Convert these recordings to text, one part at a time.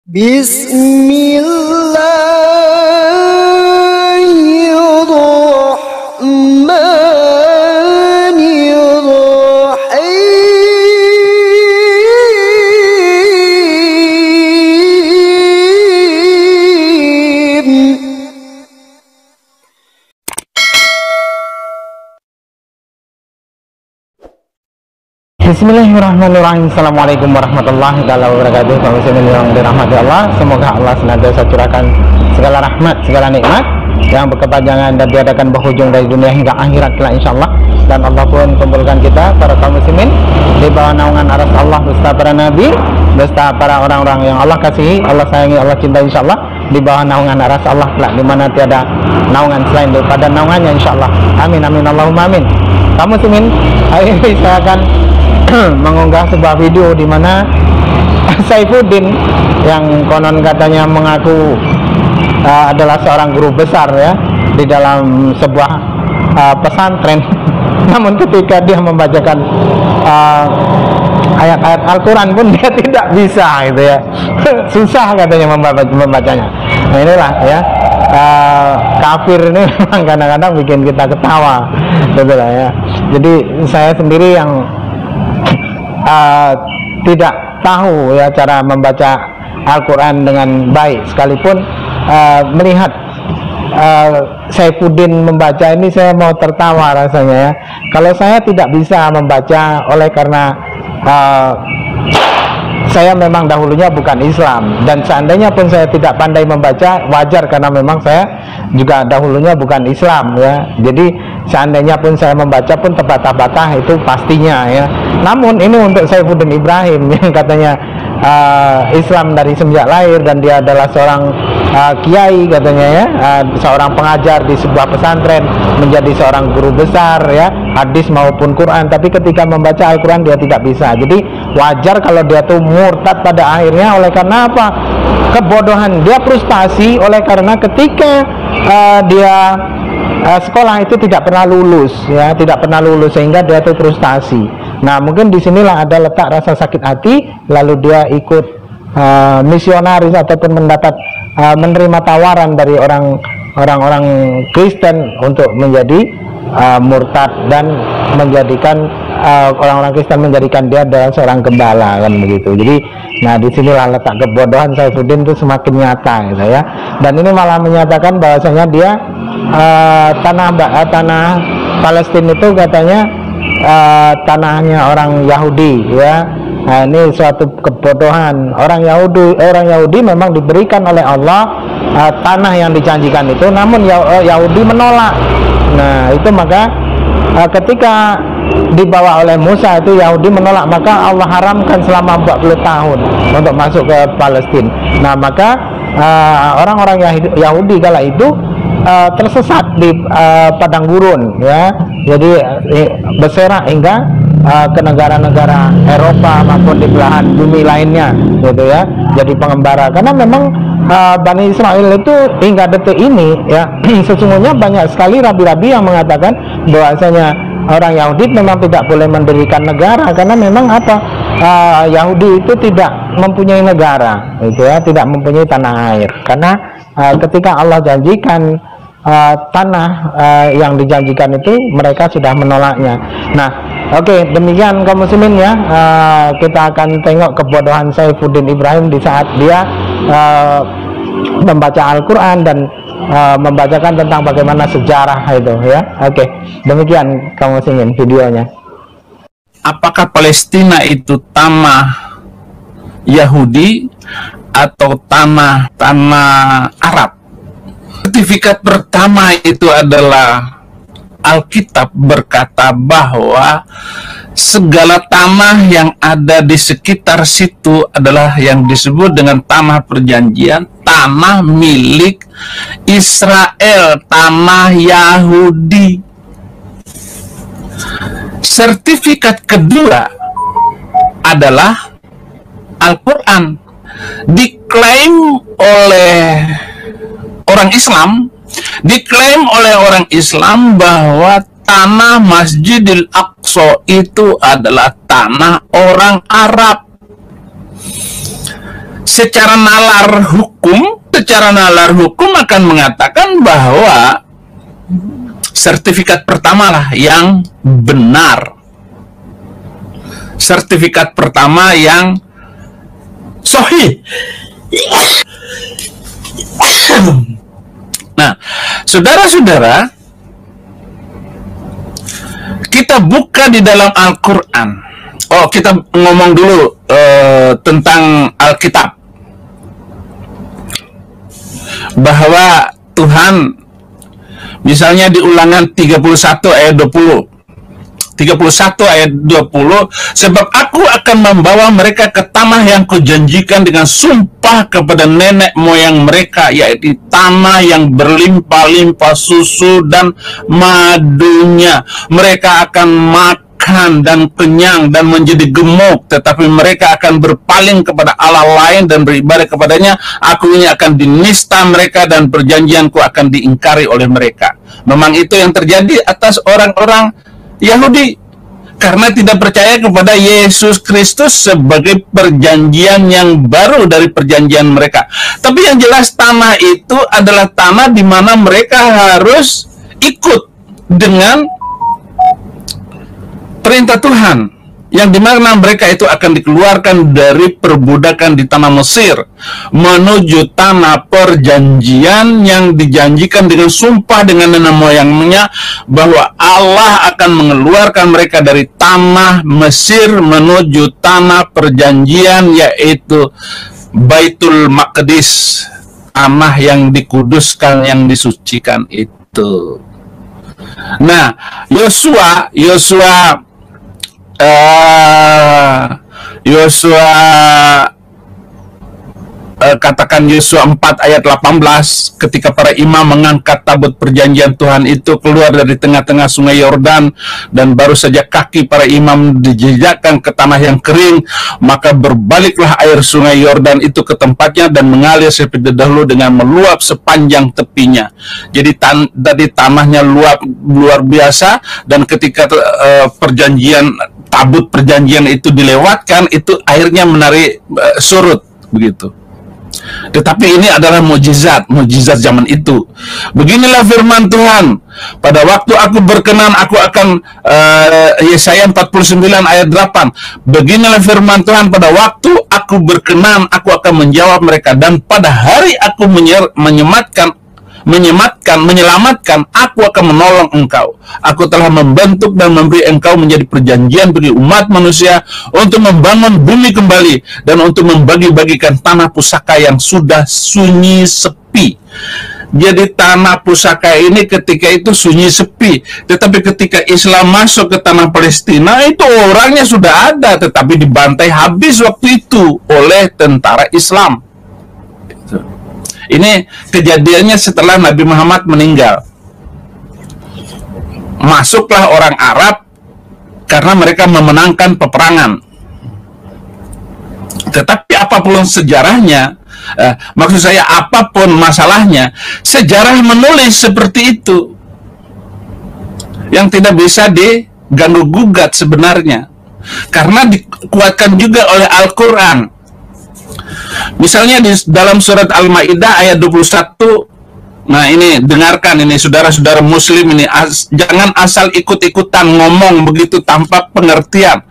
Bismillahirrahmanirrahim. Bismillahirrahmanirrahim. Assalamualaikum warahmatullahi wabarakatuh. Kaum muslimin yang dirahmati Allah, semoga Allah senantiasa curahkan segala rahmat, segala nikmat yang berkepanjangan dan diadakan berhujung dari dunia hingga akhirat kelak insyaallah. Dan Allah pun kumpulkan kita para kaum muslimin di bawah naungan aras Allah beserta para nabi, beserta para orang-orang yang Allah kasihi, Allah sayangi, Allah cintai insyaallah, di bawah naungan aras Allah kelak, di mana tiada naungan selain daripada naungannya insyaallah. Amin amin Allahumma amin. Kaum muslimin, hari ini saya akan mengunggah sebuah video di mana Saifuddin yang konon katanya mengaku adalah seorang guru besar ya di dalam sebuah pesantren, namun ketika dia membacakan ayat-ayat Al-Quran pun dia tidak bisa gitu ya. Susah katanya membacanya. Nah inilah ya, kafir ini memang kadang-kadang bikin kita ketawa betul ya. Jadi saya sendiri yang tidak tahu ya cara membaca Al-Quran dengan baik, sekalipun melihat Saifuddin membaca ini saya mau tertawa rasanya ya. Kalau saya tidak bisa membaca oleh karena saya memang dahulunya bukan Islam, dan seandainya pun saya tidak pandai membaca wajar karena memang saya juga dahulunya bukan Islam ya. Jadi seandainya pun saya membaca pun terbata-bata itu pastinya ya. Namun ini untuk Saifuddin Ibrahim yang katanya Islam dari semenjak lahir, dan dia adalah seorang kiai katanya ya, seorang pengajar di sebuah pesantren, menjadi seorang guru besar ya, hadis maupun Quran, tapi ketika membaca Al-Quran dia tidak bisa. Jadi wajar kalau dia tuh murtad pada akhirnya. Oleh karena apa? Kebodohan, dia frustasi oleh karena ketika dia sekolah itu tidak pernah lulus ya, tidak pernah lulus, sehingga dia tuh frustasi. Nah mungkin disinilah ada letak rasa sakit hati, lalu dia ikut misionaris ataupun mendapat menerima tawaran dari orang-orang Kristen untuk menjadi murtad dan menjadikan orang-orang Kristen menjadikan dia adalah seorang gembala kan begitu. Jadi nah disinilah letak kebodohan Saifuddin itu semakin nyata gitu ya. Dan ini malah menyatakan bahwasanya dia tanah Palestina itu katanya tanahnya orang Yahudi ya. Nah ini suatu kebodohan. Orang Yahudi memang diberikan oleh Allah tanah yang dijanjikan itu, namun Yahudi menolak. Nah itu maka ketika dibawa oleh Musa itu Yahudi menolak, maka Allah haramkan selama 40 tahun untuk masuk ke Palestina. Nah maka orang-orang Yahudi kala itu tersesat di padang gurun ya. Jadi berserak hingga ke negara-negara Eropa maupun di belahan bumi lainnya gitu ya, jadi pengembara. Karena memang Bani Israel itu hingga detik ini ya sesungguhnya banyak sekali rabi-rabi yang mengatakan bahwasanya orang Yahudi memang tidak boleh mendirikan negara, karena memang apa, Yahudi itu tidak mempunyai negara gitu ya, tidak mempunyai tanah air. Karena ketika Allah janjikan tanah yang dijanjikan itu mereka sudah menolaknya. Nah oke, demikian kaum muslimin ya, kita akan tengok kebodohan Saifuddin Ibrahim di saat dia membaca Al-Quran dan membacakan tentang bagaimana sejarah itu ya. Oke, demikian kaum muslimin videonya. Apakah Palestina itu tanah Yahudi atau tanah Arab? Sertifikat pertama itu adalah Alkitab berkata bahwa segala tanah yang ada di sekitar situ adalah yang disebut dengan tanah perjanjian, tanah milik Israel, tanah Yahudi. Sertifikat kedua adalah Al-Quran, diklaim oleh orang Islam bahwa tanah Masjidil Aqsa itu adalah tanah orang Arab. secara nalar hukum akan mengatakan bahwa sertifikat pertama lah yang benar, sertifikat pertama yang sahih. Nah, saudara-saudara, kita buka di dalam Al-Quran. Oh, kita ngomong dulu tentang Alkitab, bahwa Tuhan misalnya di Ulangan 31 ayat 20, 31 ayat 20, sebab aku akan membawa mereka ke tanah yang kujanjikan dengan sumpah kepada nenek moyang mereka, yaitu tanah yang berlimpah-limpah susu dan madunya. Mereka akan makan dan kenyang dan menjadi gemuk, tetapi mereka akan berpaling kepada Allah lain dan beribadah kepadanya. Aku ini akan dinista mereka dan perjanjianku akan diingkari oleh mereka. Memang itu yang terjadi atas orang-orang Yahudi, karena tidak percaya kepada Yesus Kristus sebagai perjanjian yang baru dari perjanjian mereka. Tapi yang jelas tanah itu adalah tanah di mana mereka harus ikut dengan perintah Tuhan, yang dimana mereka itu akan dikeluarkan dari perbudakan di tanah Mesir menuju tanah perjanjian yang dijanjikan dengan sumpah dengan nenek moyangnya, bahwa Allah akan mengeluarkan mereka dari tanah Mesir menuju tanah perjanjian, yaitu Baitul Maqdis, tanah yang dikuduskan, yang disucikan itu. Nah, Yosua katakan Yosua 4 ayat 18, ketika para imam mengangkat tabut perjanjian Tuhan itu keluar dari tengah-tengah sungai Yordan, dan baru saja kaki para imam dijejakkan ke tanah yang kering, maka berbaliklah air sungai Yordan itu ke tempatnya dan mengalir seperti dahulu dengan meluap sepanjang tepinya. Jadi tadi tanahnya luar biasa, dan ketika tabut perjanjian itu dilewatkan, itu airnya surut begitu. Tetapi ini adalah mukjizat zaman itu. Beginilah firman Tuhan, pada waktu aku berkenan aku akan Yesaya 49 ayat 8. Beginilah firman Tuhan, pada waktu aku berkenan aku akan menjawab mereka, dan pada hari aku menyelamatkan, aku akan menolong engkau. Aku telah membentuk dan memberi engkau menjadi perjanjian bagi umat manusia, untuk membangun bumi kembali dan untuk membagi-bagikan tanah pusaka yang sudah sunyi sepi. Jadi tanah pusaka ini ketika itu sunyi sepi, tetapi ketika Islam masuk ke tanah Palestina, itu orangnya sudah ada, tetapi dibantai habis waktu itu oleh tentara Islam. Ini kejadiannya setelah Nabi Muhammad meninggal. Masuklah orang Arab karena mereka memenangkan peperangan. Tetapi apapun sejarahnya, maksud saya apapun masalahnya, sejarah menulis seperti itu, yang tidak bisa diganggu gugat sebenarnya, karena dikuatkan juga oleh Al-Quran. Misalnya di dalam surat Al-Maidah ayat 21. Nah, ini dengarkan ini saudara-saudara muslim ini, jangan asal ikut-ikutan ngomong begitu tanpa pengertian.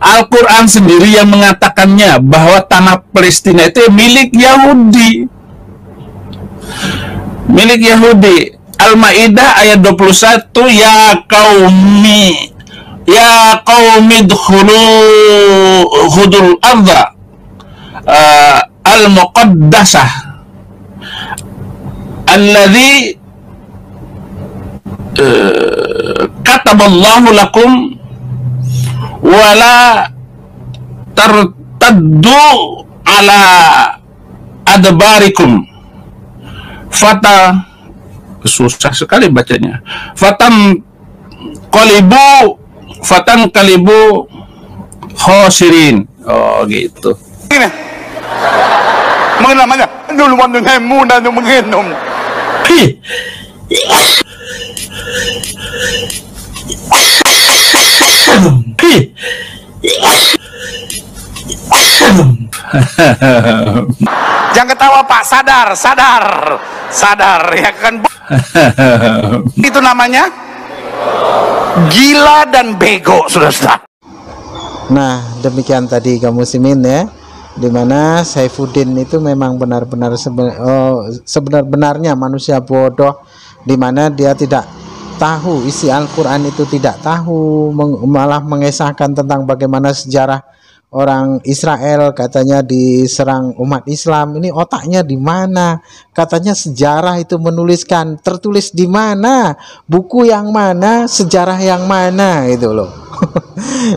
Al-Quran sendiri yang mengatakannya bahwa tanah Palestina itu milik Yahudi. Milik Yahudi. Al-Maidah ayat 21, ya qaumi khudul ardha al-muqaddasah alladhi kataballahu lakum wala tartaddu ala adbarikum. Susah sekali bacanya. Fatan kalibu khosirin. Oh gitu. Ini namanya dulu dengan mudah mengenum. Jangan ketawa Pak, sadar ya kan. Itu namanya gila dan bego, saudara. Nah, demikian tadi kaum muslimin ya, dimana Saifuddin itu memang benar-benar sebenar-benarnya manusia bodoh, dimana dia tidak tahu isi Al-Quran, itu tidak tahu, malah mengesahkan tentang bagaimana sejarah orang Israel katanya diserang umat Islam. Ini otaknya di mana? Katanya sejarah itu menuliskan, tertulis di mana? Buku yang mana? Sejarah yang mana? Itu loh.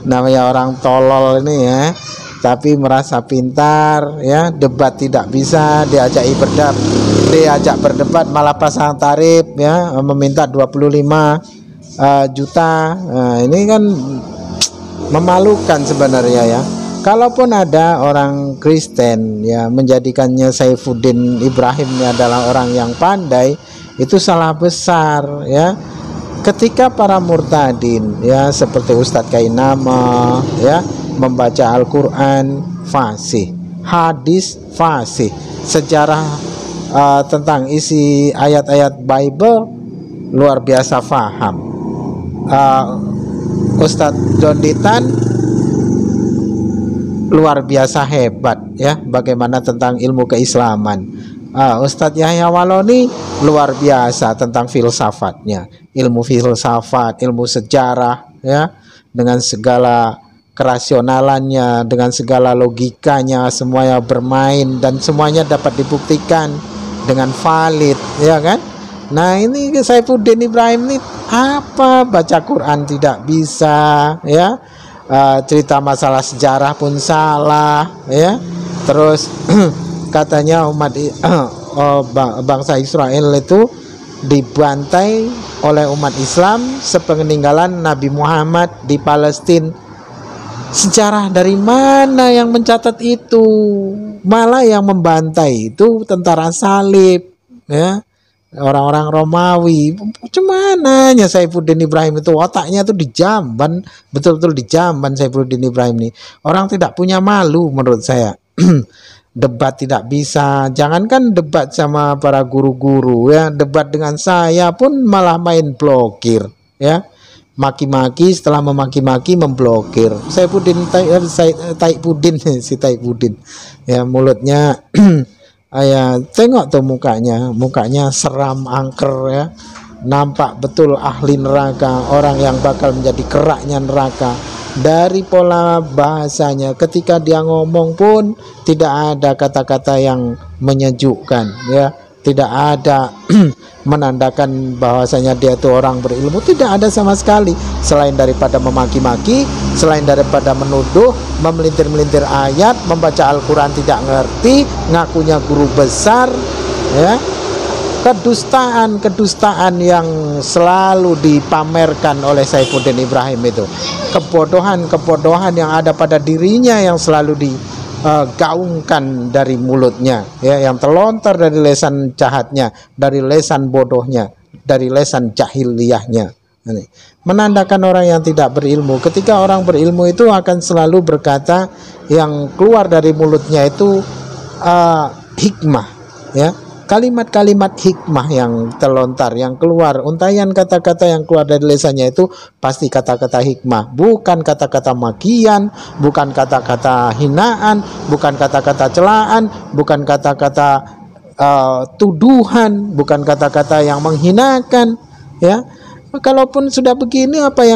Namanya orang tolol ini ya, tapi merasa pintar ya. Debat tidak bisa, diajak berdebat malah pasang tarif ya, meminta 25 juta. Nah, ini kan memalukan sebenarnya ya. Kalaupun ada orang Kristen ya menjadikannya Saifuddin Ibrahim ini adalah orang yang pandai, itu salah besar ya. Ketika para murtadin ya seperti Ustadz Kainama ya membaca Al-Quran fasih, hadis fasih, sejarah tentang isi ayat-ayat Bible luar biasa faham. Ustadz John Ditan luar biasa hebat ya bagaimana tentang ilmu keislaman. Ustadz Yahya Waloni luar biasa tentang filsafatnya, ilmu filsafat, ilmu sejarah ya, dengan segala kerasionalannya, dengan segala logikanya, semuanya bermain dan semuanya dapat dibuktikan dengan valid ya kan. Nah, ini Saifuddin Ibrahim ini apa, baca Quran tidak bisa ya, cerita masalah sejarah pun salah ya. Terus katanya umat bangsa Israel itu dibantai oleh umat Islam sepeninggalan Nabi Muhammad di Palestina. Sejarah dari mana yang mencatat itu? Malah yang membantai itu tentara salib ya, orang-orang Romawi. Cumananya Saifuddin Ibrahim itu otaknya tuh dijamban, betul-betul dijamban Saifuddin Ibrahim ini. Orang tidak punya malu menurut saya. Debat tidak bisa, jangankan debat sama para guru-guru ya, debat dengan saya pun malah main blokir ya, maki-maki, setelah memaki-maki memblokir. Saifuddin Taipuddin ya, mulutnya ya, tengok tuh mukanya seram angker ya, nampak betul ahli neraka, orang yang bakal menjadi keraknya neraka. Dari pola bahasanya, ketika dia ngomong pun tidak ada kata-kata yang menyejukkan ya, tidak ada menandakan bahwasanya dia itu orang berilmu, tidak ada sama sekali, selain daripada memaki-maki, selain daripada menuduh, memelintir-melintir ayat, membaca Al-Quran tidak ngerti, ngakunya guru besar ya. Kedustaan yang selalu dipamerkan oleh Saifuddin Ibrahim itu, kebodohan yang ada pada dirinya yang selalu digaungkan dari mulutnya ya, yang terlontar dari lesan jahatnya, dari lesan bodohnya, dari lesan jahiliyahnya. Ini menandakan orang yang tidak berilmu. Ketika orang berilmu itu akan selalu berkata, yang keluar dari mulutnya itu hikmah ya, kalimat-kalimat hikmah yang terlontar, yang keluar, untayan kata-kata yang keluar dari lisannya itu pasti kata-kata hikmah, bukan kata-kata makian, bukan kata-kata hinaan, bukan kata-kata celaan, bukan kata-kata tuduhan, bukan kata-kata yang menghinakan ya. Kalaupun sudah begini, apa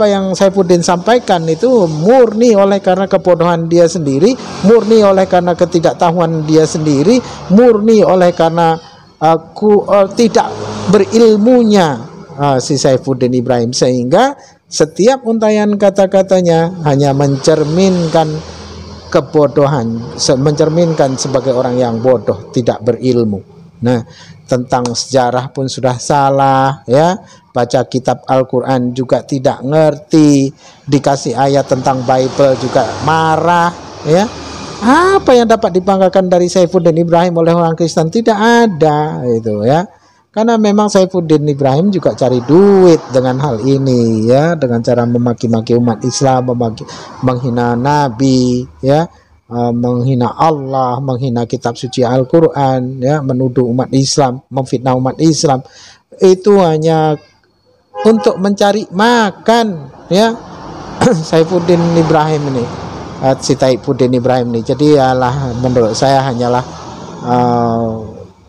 yang Saifuddin sampaikan itu murni oleh karena kebodohan dia sendiri, murni oleh karena ketidaktahuan dia sendiri, murni oleh karena tidak berilmunya si Saifuddin Ibrahim, sehingga setiap untayan kata-katanya hanya mencerminkan kebodohan, mencerminkan sebagai orang yang bodoh, tidak berilmu. Nah, tentang sejarah pun sudah salah ya, baca kitab Al-Quran juga tidak ngerti, dikasih ayat tentang Bible juga marah ya. Apa yang dapat dibanggakan dari Saifuddin Ibrahim oleh orang Kristen? Tidak ada itu ya, karena memang Saifuddin Ibrahim juga cari duit dengan hal ini ya, dengan cara memaki-maki umat Islam, menghina Nabi ya, menghina Allah, menghina kitab suci Al-Quran, ya, menuduh umat Islam, memfitnah umat Islam, itu hanya untuk mencari makan, ya. Saifuddin Ibrahim ini, si Saifuddin Ibrahim ini. Jadi yalah, menurut saya hanyalah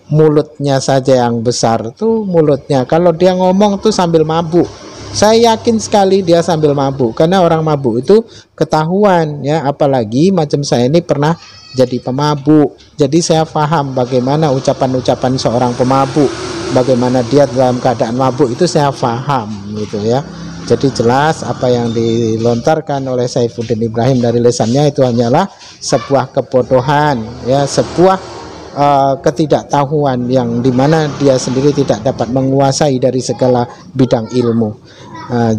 mulutnya saja yang besar tuh, mulutnya. Kalau dia ngomong tuh sambil mabuk, saya yakin sekali dia sambil mabuk, karena orang mabuk itu ketahuan, ya. Apalagi macam saya ini pernah jadi pemabuk, jadi saya paham bagaimana ucapan-ucapan seorang pemabuk, bagaimana dia dalam keadaan mabuk itu saya paham, gitu ya. Jadi jelas apa yang dilontarkan oleh Saifuddin Ibrahim dari lisannya itu hanyalah sebuah kebodohan, ya, sebuah ketidaktahuan yang dimana dia sendiri tidak dapat menguasai dari segala bidang ilmu.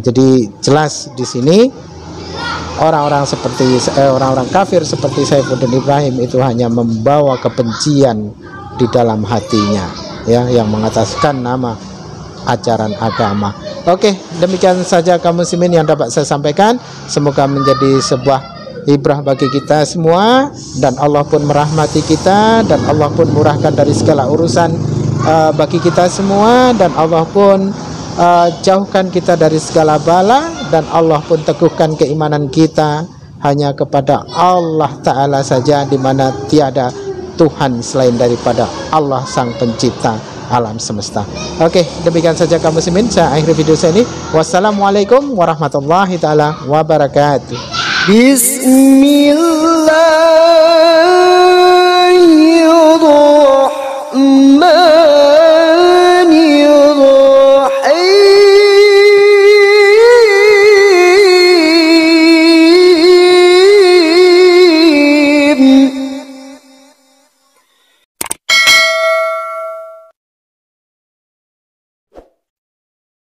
Jadi jelas di sini orang-orang seperti orang-orang kafir seperti Saifuddin Ibrahim itu hanya membawa kebencian di dalam hatinya, ya, yang mengataskan nama ajaran agama. Oke, demikian saja kaum muslimin yang dapat saya sampaikan. Semoga menjadi sebuah ibrah bagi kita semua, dan Allah pun merahmati kita, dan Allah pun murahkan dari segala urusan bagi kita semua, dan Allah pun jauhkan kita dari segala bala, dan Allah pun teguhkan keimanan kita hanya kepada Allah Ta'ala saja, di mana tiada Tuhan selain daripada Allah Sang Pencipta alam semesta. Oke, demikian saja kaum muslimin, saya akhiri video saya ini. Wassalamualaikum warahmatullahi taala wabarakatuh. Bismillah.